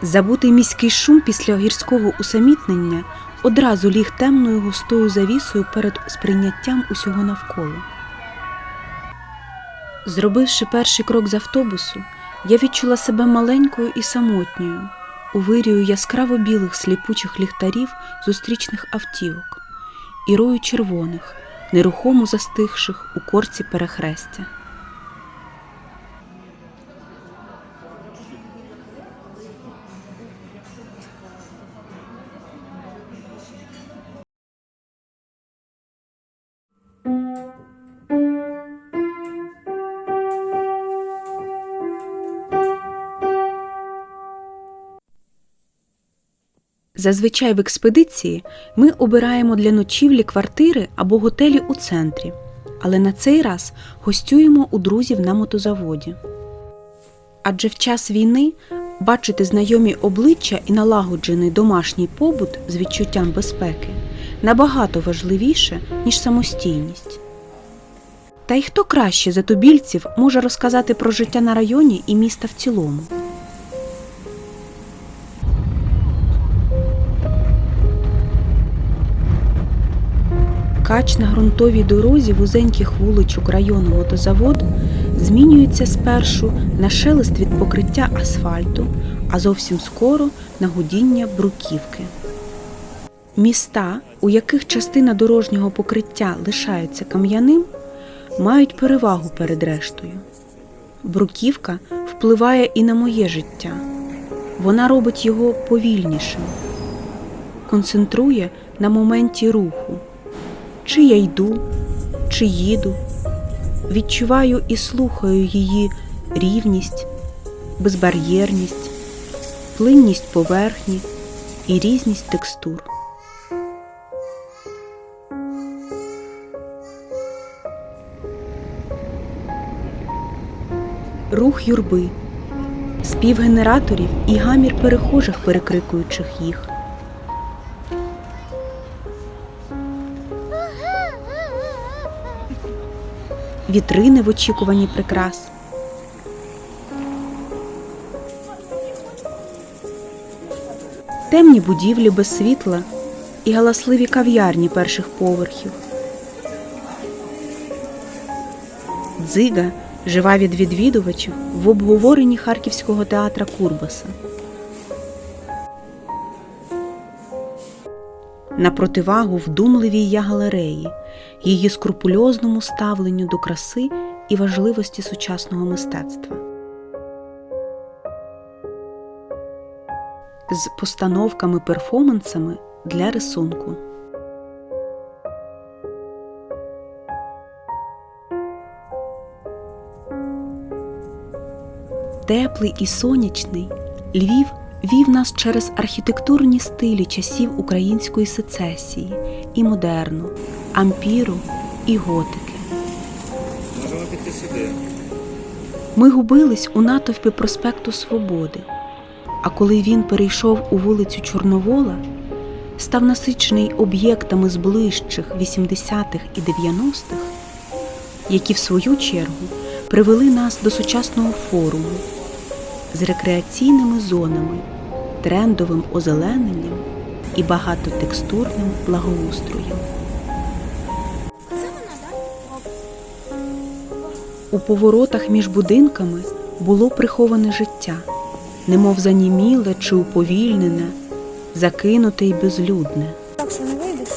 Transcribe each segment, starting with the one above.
Забутий міський шум після гірського усамітнення одразу ліг темною густою завісою перед сприйняттям усього навколо. Зробивши перший крок з автобусу, я відчула себе маленькою і самотньою у вирію яскраво-білих сліпучих ліхтарів зустрічних автівок і рою червоних, нерухомо застигших у корці перехрестя. Зазвичай в експедиції ми обираємо для ночівлі квартири або готелі у центрі, але на цей раз гостюємо у друзів на мотозаводі. Адже в час війни бачити знайомі обличчя і налагоджений домашній побут з відчуттям безпеки набагато важливіше, ніж самостійність. Та й хто краще за тубільців може розказати про життя на районі і міста в цілому? Кач на ґрунтовій дорозі вузеньких вуличок району Мотозавод змінюється спершу на шелест від покриття асфальту, а зовсім скоро на гудіння бруківки. Міста, у яких частина дорожнього покриття лишається кам'яним, мають перевагу перед рештою. Бруківка впливає і на моє життя. Вона робить його повільнішим, концентрує на моменті руху. Чи я йду, чи їду, відчуваю і слухаю її рівність, безбар'єрність, плинність поверхні і різність текстур. Рух юрби, спів генераторів і гамір перехожих, перекрикуючих їх. Вітрини в очікуванні прикрас. Темні будівлі без світла і галасливі кав'ярні перших поверхів. Дзига жива від відвідувачів в обговоренні Харківського театра Курбаса. На противагу вдумливій я-галереї, її скрупульозному ставленню до краси і важливості сучасного мистецтва. З постановками-перформансами для рисунку. Теплий і сонячний, Львів вів нас через архітектурні стилі часів української сецесії і модерну, ампіру і готики. Можемо піти сюди. Ми губились у натовпі проспекту Свободи, а коли він перейшов у вулицю Чорновола, став насичений об'єктами з ближчих 80-х і 90-х, які в свою чергу привели нас до сучасного форуму з рекреаційними зонами, трендовим озелененням і багатотекстурним благоустроєм. У поворотах між будинками було приховане життя, немов заніміле чи уповільнене, закинуте й безлюдне. Так що не вийдеш?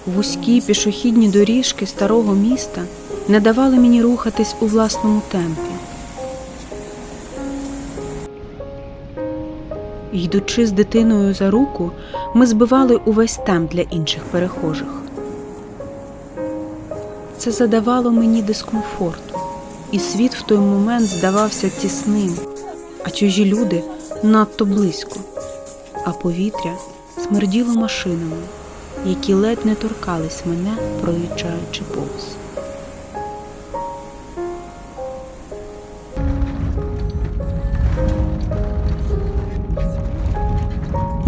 Вузькі пішохідні доріжки старого міста не давали мені рухатись у власному темпі. Йдучи з дитиною за руку, ми збивали увесь темп для інших перехожих. Це задавало мені дискомфорту, і світ в той момент здавався тісним, а чужі люди надто близько, а повітря смерділо машинами, які ледь не торкались мене, проїжджаючи повз.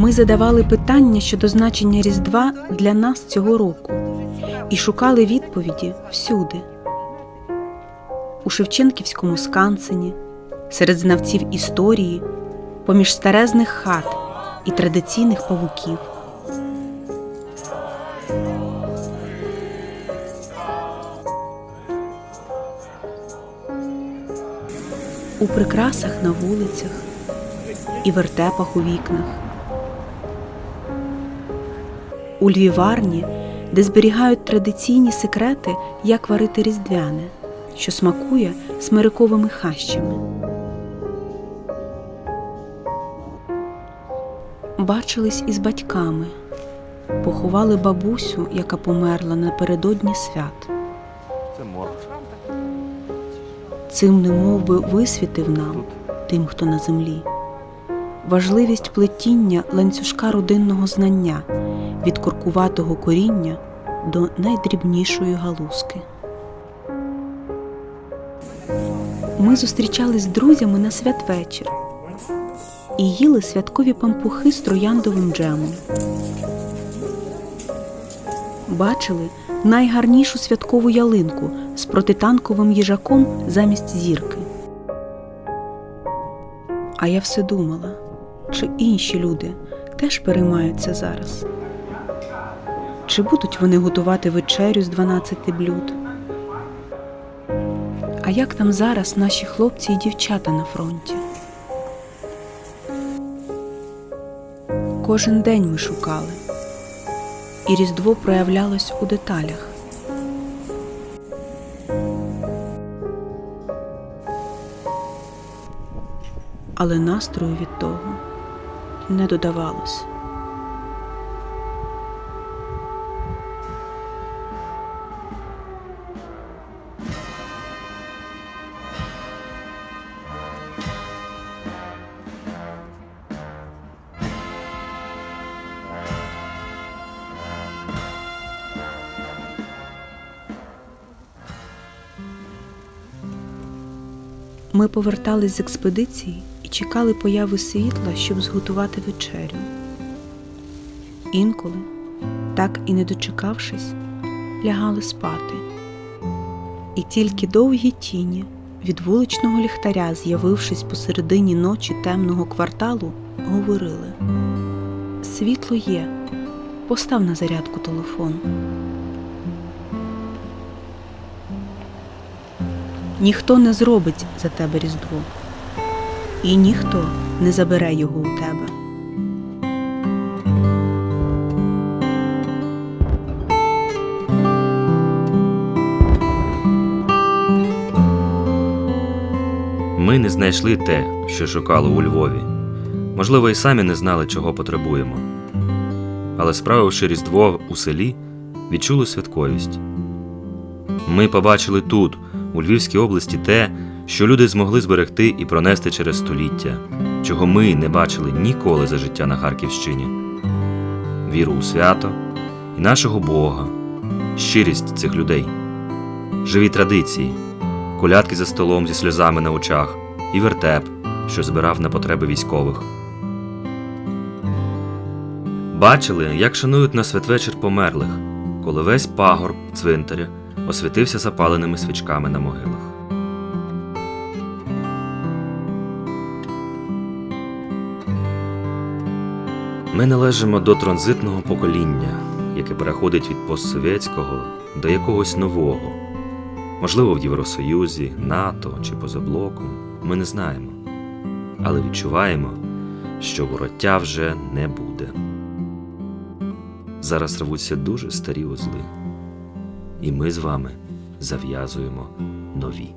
Ми задавали питання щодо значення Різдва для нас цього року і шукали відповіді всюди. У Шевченківському скансені, серед знавців історії, поміж старезних хат і традиційних павуків. У прикрасах на вулицях і вертепах у вікнах. У львіварні, де зберігають традиційні секрети, як варити різдвяне, що смакує смириковими хащами. Бачились із батьками, поховали бабусю, яка померла напередодні свят. Це морг. Цим немовби висвітив нам, тим, хто на землі, важливість плетіння ланцюжка родинного знання від коркуватого коріння до найдрібнішої галузки. Ми зустрічались з друзями на святвечір і їли святкові пампухи з трояндовим джемом. Бачили найгарнішу святкову ялинку з протитанковим їжаком замість зірки. А я все думала, чи інші люди теж переймаються зараз? Чи будуть вони готувати вечерю з 12 блюд? А як там зараз наші хлопці і дівчата на фронті? Кожен день ми шукали, і Різдво проявлялось у деталях. Але настрою від того не додавалось. Ми повертались з експедиції і чекали появи світла, щоб зготувати вечерю. Інколи, так і не дочекавшись, лягали спати. І тільки довгі тіні від вуличного ліхтаря, з'явившись посередині ночі темного кварталу, говорили: «Світло є, постав на зарядку телефон». Ніхто не зробить за тебе Різдво, і ніхто не забере його у тебе. Ми не знайшли те, що шукали у Львові. Можливо, і самі не знали, чого потребуємо. Але справивши Різдво у селі, відчули святковість. Ми побачили тут, у Львівській області, те, що люди змогли зберегти і пронести через століття, чого ми не бачили ніколи за життя на Харківщині. Віру у свято і нашого Бога, щирість цих людей, живі традиції, колядки за столом зі сльозами на очах і вертеп, що збирав на потреби військових. Бачили, як шанують на святвечір померлих, коли весь пагорб цвинтаря освітився запаленими свічками на могилах. Ми належимо до транзитного покоління, яке переходить від постсовєтського до якогось нового. Можливо, в Євросоюзі, НАТО чи поза блоком, ми не знаємо. Але відчуваємо, що вороття вже не буде. Зараз рвуться дуже старі узли. І ми з вами зав'язуємо нові.